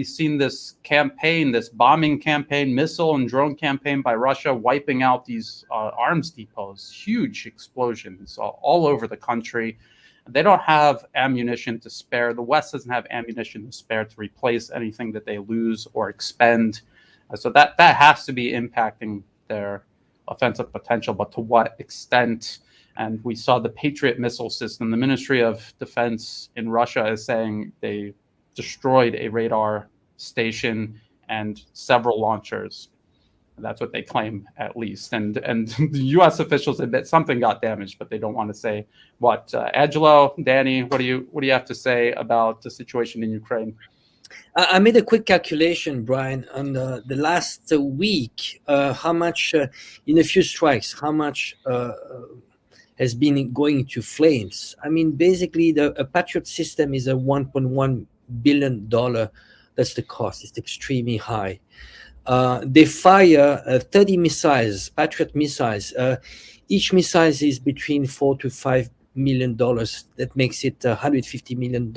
We've seen this campaign, this bombing campaign, missile and drone campaign by Russia, wiping out these arms depots, huge explosions all over the country. They don't have ammunition to spare. The West doesn't have ammunition to spare to replace anything that they lose or expend. So that has to be impacting their offensive potential, but to what extent? And we saw the Patriot missile system. The Ministry of Defense in Russia is saying they destroyed a radar station and several launchers. That's what they claim, at least. And the U.S. officials admit something got damaged, but they don't want to say what. Angelo, Danny, what do you have to say about the situation in Ukraine? I made a quick calculation, Brian, on the last week, how much in a few strikes, how much has been going into flames. I mean, basically, a Patriot system is a $1.1 billion. That's the cost. It's extremely high. They fire 30 missiles, Patriot missiles. Each missile is between $4 to $5 million. That makes it $150 million.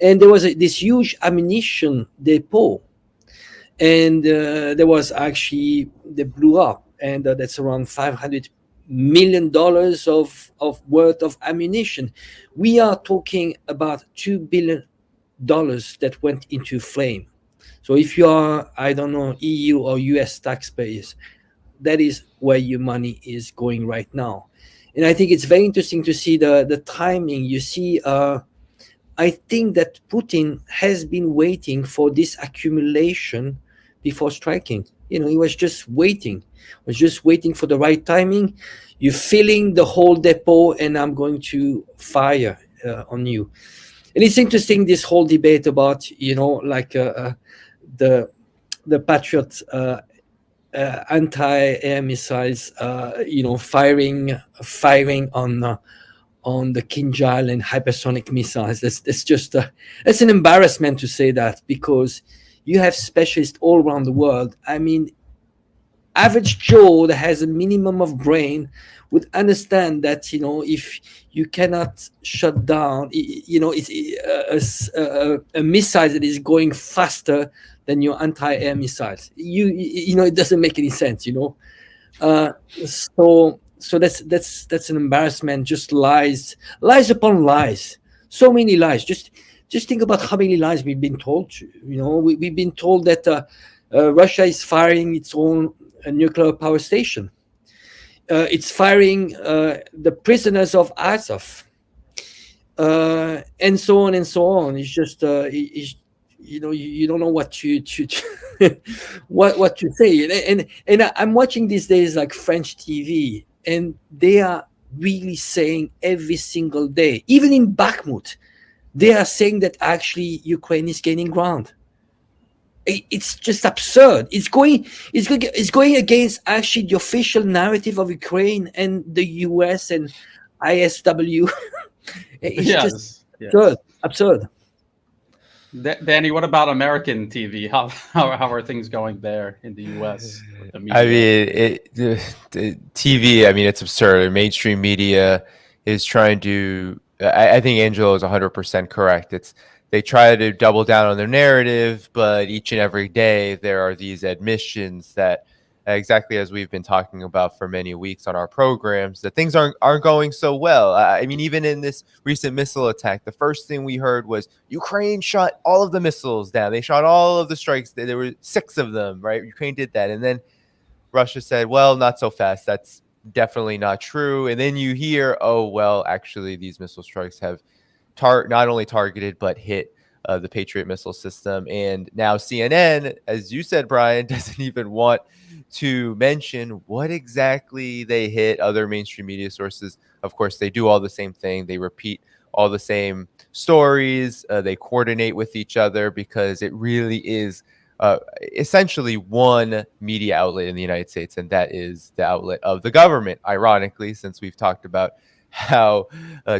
And there was this huge ammunition depot. And there was actually, they blew up. And that's around $500 million of worth of ammunition. We are talking about $2 billion that went into flame. So if you are, I don't know, EU or US taxpayers, that is where your money is going right now. And I think it's very interesting to see the timing. You see, I think that Putin has been waiting for this accumulation before striking. He was just waiting. For the right timing. You're filling the whole depot, and I'm going to fire on you. And it's interesting, this whole debate about, the Patriot anti-air missiles, firing on the Kinjal and hypersonic missiles. That's just that's an embarrassment to say that, because you have specialists all around the world. I mean, average Joe that has a minimum of brain would understand that, if you cannot shut down, it's a missile that is going faster than your anti-air missiles. It doesn't make any sense. So that's an embarrassment. Just lies upon lies. So many lies. Just think about how many lies we've been told. We've been told that Russia is firing its own nuclear power station. It's firing the prisoners of Azov, and so on and so on. It's just you don't know what to what to say. And I'm watching these days like French TV, and they are really saying every single day, even in Bakhmut, they are saying that actually Ukraine is gaining ground. It's just absurd. It's going against actually the official narrative of Ukraine and the US and ISW. It's absurd. Danny, what about American TV? How are things going there in the US? With the media? I mean, the TV. I mean, it's absurd. Mainstream media is trying to. I think Angelo is 100% correct. They try to double down on their narrative, but each and every day there are these admissions that, exactly as we've been talking about for many weeks on our programs, that things aren't going so well. I mean, even in this recent missile attack, the first thing we heard was Ukraine shot all of the missiles down. They shot all of the strikes. There were 6 of them, right? Ukraine did that. And then Russia said, well, not so fast. That's definitely not true. And then you hear, oh, well, actually, these missile strikes have not only targeted but hit the Patriot missile system. And now CNN, as you said, Brian, doesn't even want to mention what exactly they hit. Other mainstream media sources, of course, they do all the same thing. They repeat all the same stories. They coordinate with each other because it really is essentially one media outlet in the United States, and that is the outlet of the government, ironically, since we've talked about how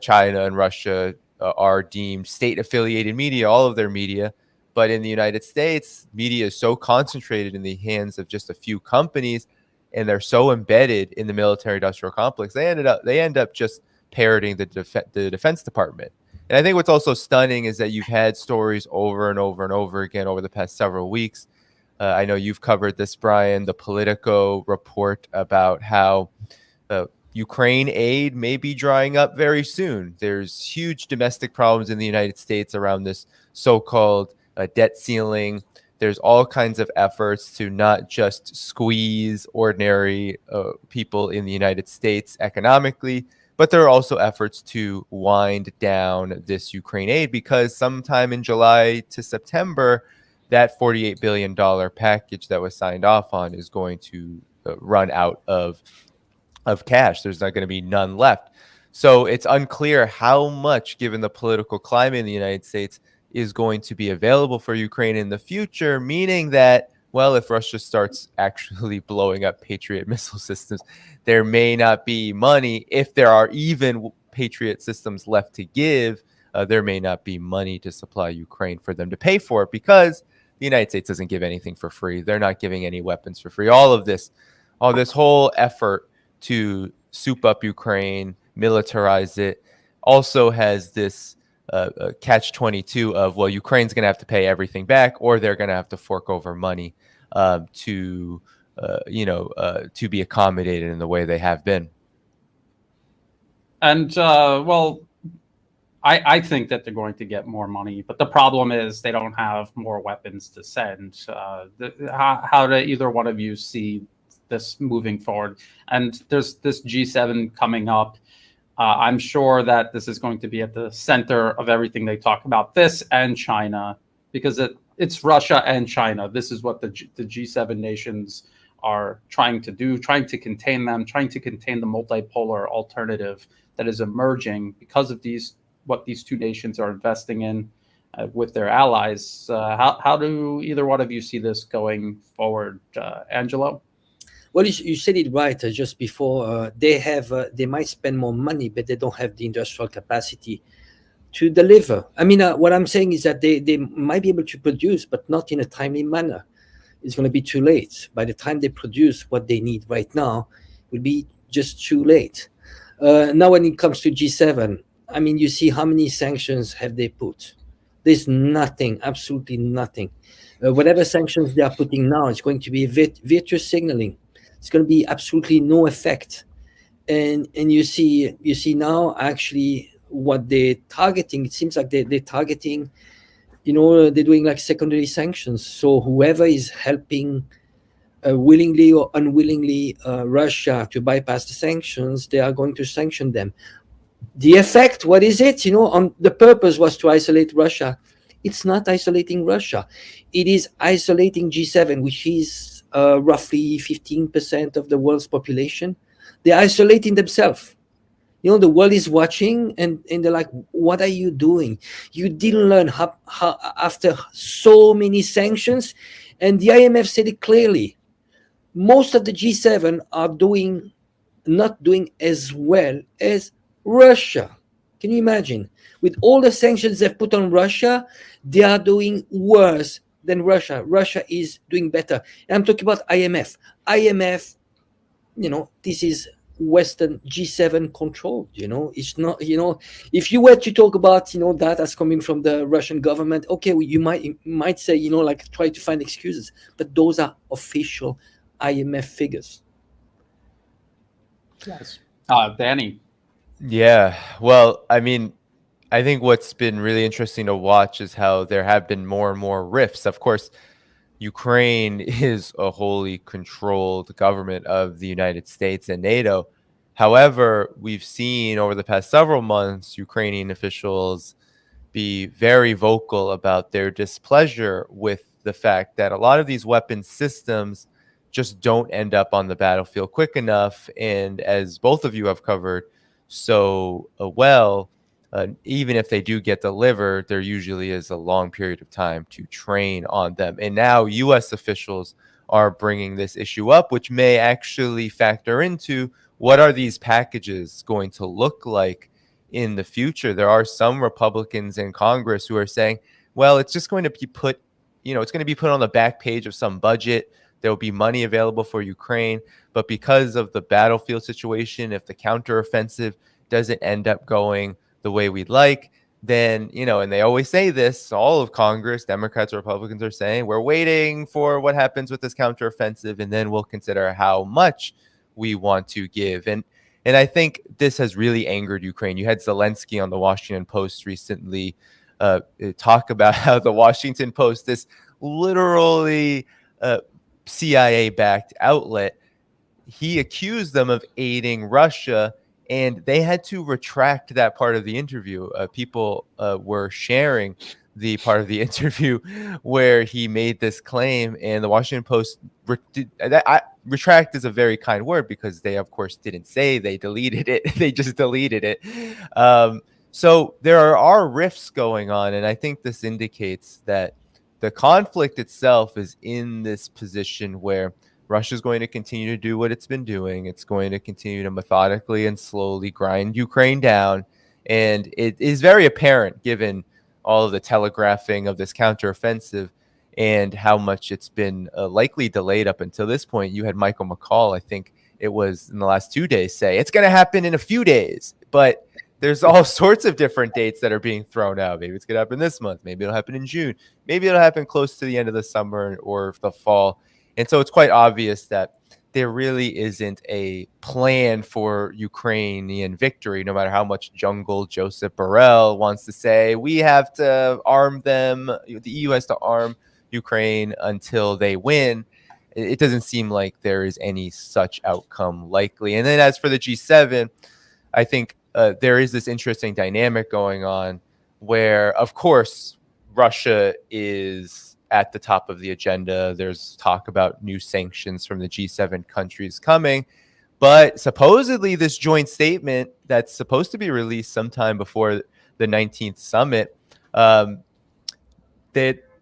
China and Russia are deemed state-affiliated media, all of their media. But in the United States, media is so concentrated in the hands of just a few companies, and they're so embedded in the military-industrial complex, they end up just parroting the Defense Department. And I think what's also stunning is that you've had stories over and over and over again over the past several weeks. I know you've covered this, Brian, the Politico report about how Ukraine aid may be drying up very soon. There's huge domestic problems in the United States around this so-called debt ceiling. There's all kinds of efforts to not just squeeze ordinary people in the United States economically, but there are also efforts to wind down this Ukraine aid because sometime in July to September, that $48 billion package that was signed off on is going to run out of cash. There's not going to be none left. So it's unclear how much, given the political climate in the United States, is going to be available for Ukraine in the future, meaning that, well, if Russia starts actually blowing up Patriot missile systems, there may not be money. If there are even Patriot systems left to give, there may not be money to supply Ukraine for them to pay for it because the United States doesn't give anything for free. They're not giving any weapons for free. All this whole effort to soup up Ukraine, militarize it, also has this catch-22 of, well, Ukraine's going to have to pay everything back, or they're going to have to fork over money to be accommodated in the way they have been. And well, I think that they're going to get more money, but the problem is they don't have more weapons to send. How do either one of you see this moving forward? And there's this G7 coming up. I'm sure that this is going to be at the center of everything they talk about, this and China, because it's Russia and China. This is what the G7 nations are trying to do, trying to contain them, trying to contain the multipolar alternative that is emerging because of what these two nations are investing in with their allies. How do either one of you see this going forward, Angelo? Well, you said it right just before. They might spend more money, but they don't have the industrial capacity to deliver. I mean, what I'm saying is that they might be able to produce, but not in a timely manner. It's going to be too late. By the time they produce what they need right now, it will be just too late. Now, when it comes to G7, I mean, you see how many sanctions have they put? There's nothing, absolutely nothing. Whatever sanctions they are putting now, it's going to be virtue signaling. It's going to be absolutely no effect. And you see now actually what they're targeting. It seems like they're targeting, they're doing like secondary sanctions. So whoever is helping willingly or unwillingly Russia to bypass the sanctions, they are going to sanction them. The effect, what is it? On the purpose was to isolate Russia. It's not isolating Russia. It is isolating G7, which is roughly 15% of the world's population. They're isolating themselves. The world is watching and they're like, what are you doing? You didn't learn how after so many sanctions. And the IMF said it clearly. Most of the G7 are not doing as well as Russia. Can you imagine? With all the sanctions they've put on Russia, they are doing worse than Russia. Russia is doing better. And I'm talking about IMF. IMF, this is Western G7 controlled, it's not, if you were to talk about, data coming from the Russian government, okay, you might say, like try to find excuses, but those are official IMF figures. Yes. Danny. Yeah. Well, I mean, I think what's been really interesting to watch is how there have been more and more rifts. Of course, Ukraine is a wholly controlled government of the United States and NATO. However, we've seen over the past several months, Ukrainian officials be very vocal about their displeasure with the fact that a lot of these weapon systems just don't end up on the battlefield quick enough. And as both of you have covered so well, even if they do get delivered, there usually is a long period of time to train on them. And now U.S. officials are bringing this issue up, which may actually factor into what are these packages going to look like in the future. There are some Republicans in Congress who are saying, well, it's just going to be put, it's going to be put on the back page of some budget. There will be money available for Ukraine. But because of the battlefield situation, if the counteroffensive doesn't end up going the way we'd like, then, and they always say this, all of Congress, Democrats, Republicans are saying, we're waiting for what happens with this counteroffensive, and then we'll consider how much we want to give. And I think this has really angered Ukraine. You had Zelensky on the Washington Post recently talk about how the Washington Post, this literally CIA-backed outlet, he accused them of aiding Russia, and they had to retract that part of the interview. People were sharing the part of the interview where he made this claim, and the Washington Post retract is a very kind word, because they, of course, didn't say they deleted it. They just deleted it. So there are rifts going on, and I think this indicates that the conflict itself is in this position where Russia is going to continue to do what it's been doing. It's going to continue to methodically and slowly grind Ukraine down. And it is very apparent, given all of the telegraphing of this counteroffensive and how much it's been likely delayed up until this point. You had Michael McCall, I think it was in the last 2 days, say it's going to happen in a few days. But there's all sorts of different dates that are being thrown out. Maybe it's going to happen this month. Maybe it'll happen in June. Maybe it'll happen close to the end of the summer or the fall. And so it's quite obvious that there really isn't a plan for Ukrainian victory, no matter how much jungle Joseph Borrell wants to say. We have to arm them. The EU has to arm Ukraine until they win. It doesn't seem like there is any such outcome likely. And then as for the G7, I think there is this interesting dynamic going on where, of course, Russia is at the top of the agenda. There's talk about new sanctions from the G7 countries coming. But supposedly this joint statement that's supposed to be released sometime before the 19th summit, that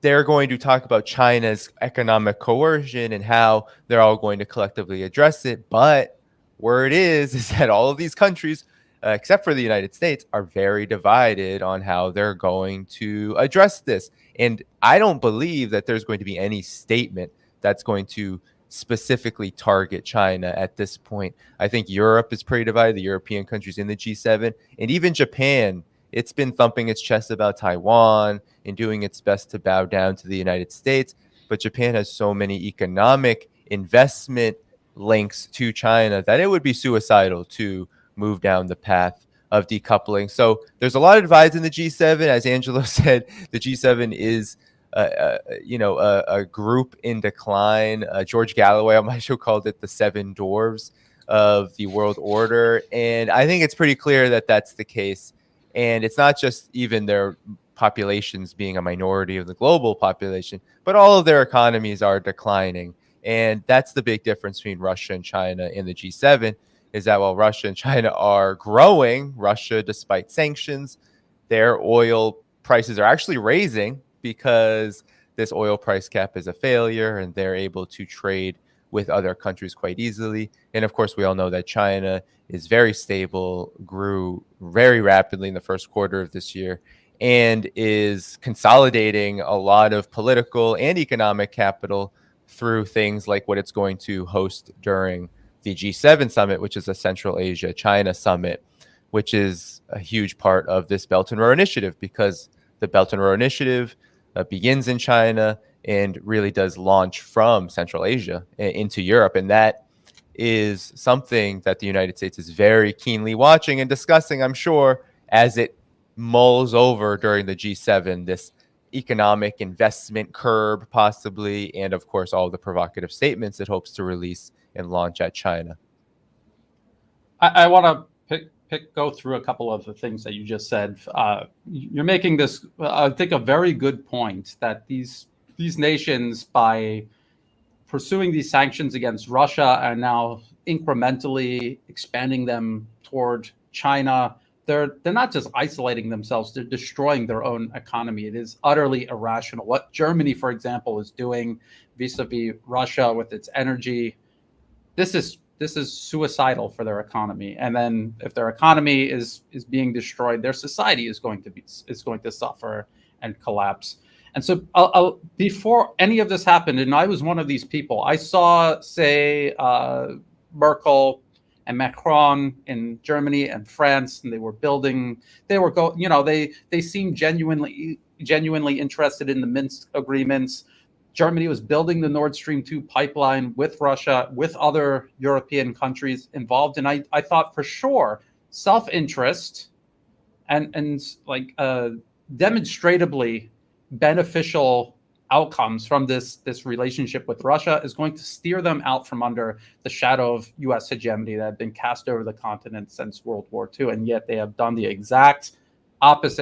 they're going to talk about China's economic coercion and how they're all going to collectively address it. But word is that all of these countries, except for the United States, are very divided on how they're going to address this. And I don't believe that there's going to be any statement that's going to specifically target China at this point. I think Europe is pretty divided, the European countries in the G7, and even Japan. It's been thumping its chest about Taiwan and doing its best to bow down to the United States. But Japan has so many economic investment links to China that it would be suicidal to move down the path of decoupling. So there's a lot of divides in the G7. As Angelo said, the G7 is a group in decline. George Galloway on my show called it the seven dwarves of the world order. And I think it's pretty clear that that's the case. And it's not just even their populations being a minority of the global population, but all of their economies are declining. And that's the big difference between Russia and China in the G7, is that while Russia and China are growing, Russia, despite sanctions, their oil prices are actually raising because this oil price cap is a failure and they're able to trade with other countries quite easily. And of course, we all know that China is very stable, grew very rapidly in the first quarter of this year, and is consolidating a lot of political and economic capital through things like what it's going to host during the G7 summit, which is a Central Asia China summit, which is a huge part of this Belt and Road Initiative, because the Belt and Road Initiative begins in China and really does launch from Central Asia into Europe. And that is something that the United States is very keenly watching and discussing, I'm sure, as it mulls over during the G7, this economic investment curb possibly, and of course, all the provocative statements it hopes to release and launch at China. I want to go through a couple of the things that you just said. You're making this, I think, a very good point that these nations, by pursuing these sanctions against Russia and now incrementally expanding them toward China, they're not just isolating themselves, they're destroying their own economy. It is utterly irrational. What Germany, for example, is doing vis-a-vis Russia with its energy, this is suicidal for their economy. And then if their economy is being destroyed, their society is going to suffer and collapse. And so before any of this happened, and I was one of these people, I saw, say, Merkel and Macron in Germany and France, and they seemed genuinely interested in the Minsk agreements. Germany was building the Nord Stream 2 pipeline with Russia, with other European countries involved. And I thought for sure self-interest and demonstrably beneficial outcomes from this relationship with Russia is going to steer them out from under the shadow of U.S. hegemony that had been cast over the continent since World War II. And yet they have done the exact opposite